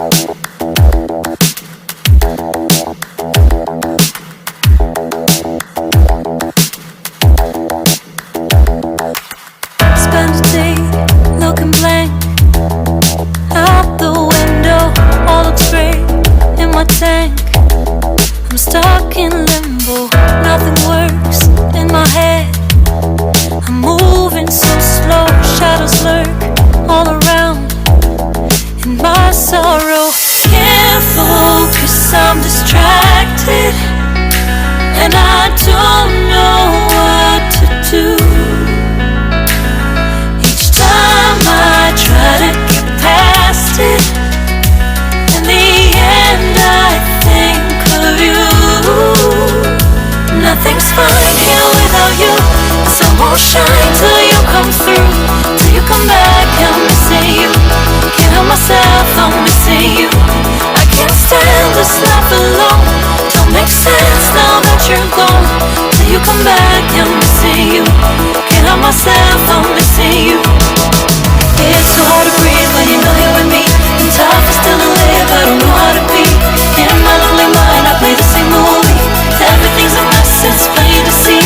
Spend a day looking blank out the window, all looks great in my tank. I'm stuck in limbo, nothing works in my head. I'm moving so slow, shadows lurk all around. In my sorrow, can't focus, I'm distracted, and I don't know what to do. Each time I try to get past it, in the end I think of you. Nothing's fine here without you. The sun won't shine till you come through. Till you come back, I'm missing you. Can't help myself, I'm missing you. I can't stand this life alone. Don't make sense now that you're gone. Till you come back, I'm missing you. Can't help myself, I'm missing you. It's so hard to breathe when you know you're with me. And tough is still to live, I don't know how to be. In my lonely mind, I play the same movie. Everything's a mess, it's plain to see.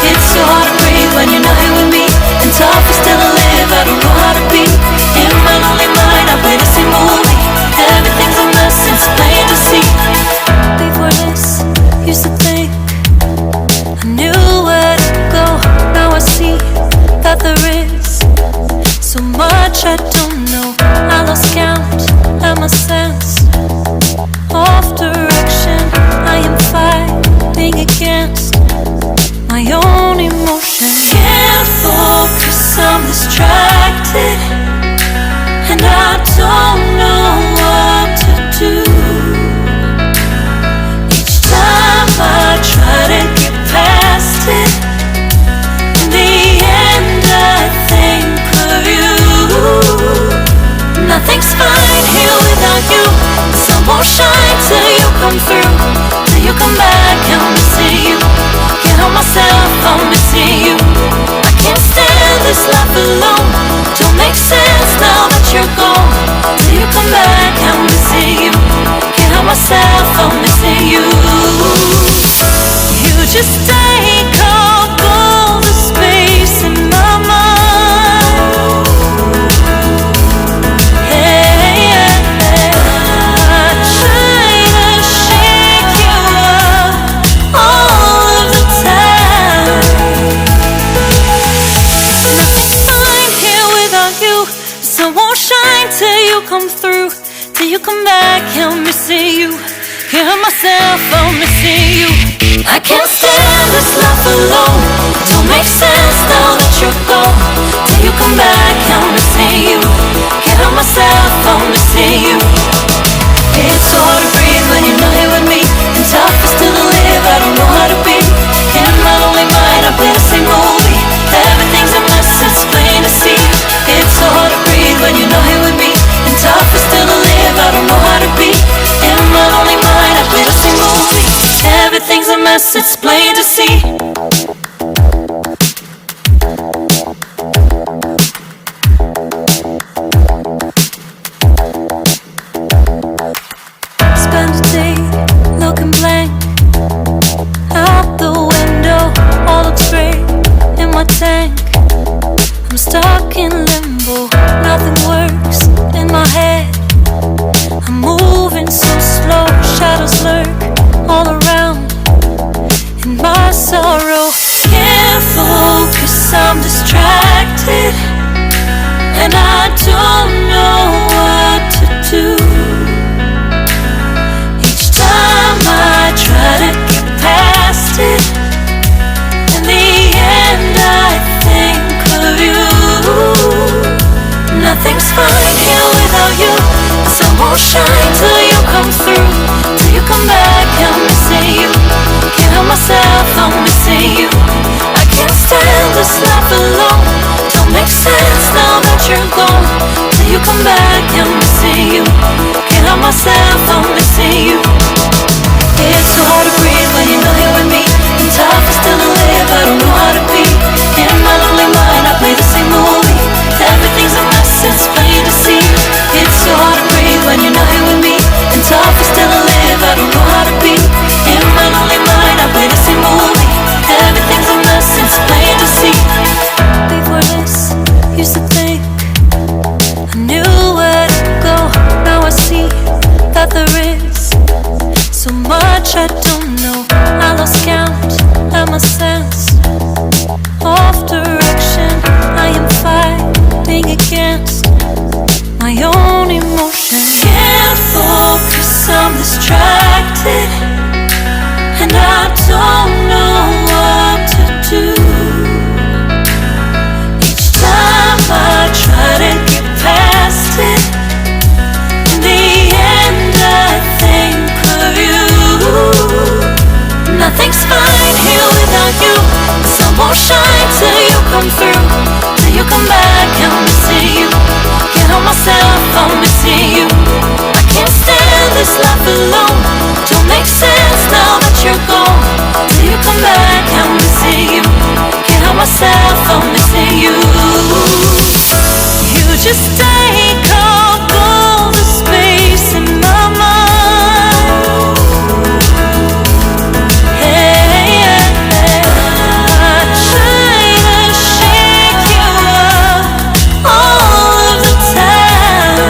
It's so hard to breathe when you know you're with me. And tough is still to live, I don't know how to be. In my lonely mind, I play the same movie. Everything's a mess, it's plain to see. Before this, used to think I knew where to go. Now I see that there is so much I don't know. I lost count at my sense of direction. I am fighting against my own emotion. Can't focus, I'm distracted, and I don't know what to do. Each time I try to get past it, in the end I think of you. Nothing's fine here without you. The sun won't shine till you come through. Till you come back, I'm missing you. Can't help myself, I'm missing you. I can't stand this life alone. Don't make sense now that you're gone. Till you come back, I'm missing you. Can't help myself, I'm missing you. You just take up all the space in my mind. Till you come through, till you come back, I'm missing you. Can't help myself, I'm missing you. I can't stand this life alone. Don't make sense now that you're gone. Till you come back, I'm missing you. Can't help myself, I'm missing you. It's so hard to breathe when you know you're with me. And tough is still to live, I don't know how to be. In my lonely mind, I play the same movie. Everything's a mess, it's plain to see. It's so hard to breathe when you know you're with me. And tough is still to live, I don't know how to be. In my lonely mind, I play the same movie. Everything's a mess, it's plain to see. Spend a day looking blank out the window, all looks great in my tank. I'm stuck in limbo, nothing works in my head. I'm moving so slow, shadows lurk all around. In my sorrow, can't focus, I'm distracted, and I don't know what to do. Each time I try to get past it, in the end I think of you. Nothing's fine here without you. The sun won't shine till you come through. Till you come back, I'm missing you. Can't help myself, I'm missing you. I can't stand this life alone. Don't make sense now that you're gone. Till you come back, I'm missing you. Can't help myself, I'm missing you. It's so hard to breathe when you know you're with me. And tough is still to live, I don't know how to be. In my lonely mind, I play the same movie. Everything's a mess, it's plain to see. It's so hard to breathe when you know you're with me. life alone don't make sense now that you're gone. Till you come back, I'm missing you. Can't help myself, I'm missing you. You just take up all the space in my mind. Hey, I try to shake you up all of the time.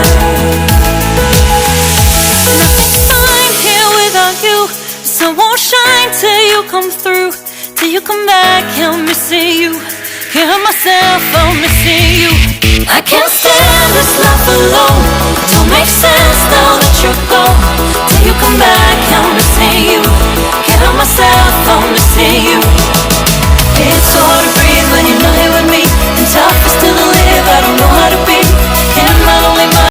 Nothing's fine here without you. The sun won't shine till you come through. Till you come back, I'm missing you. Can't help myself, I'm missing you. I can't stand this life alone. Don't make sense now that you're gone. Till you come back, I'm missing you. Can't help myself, I'm missing you. It's hard to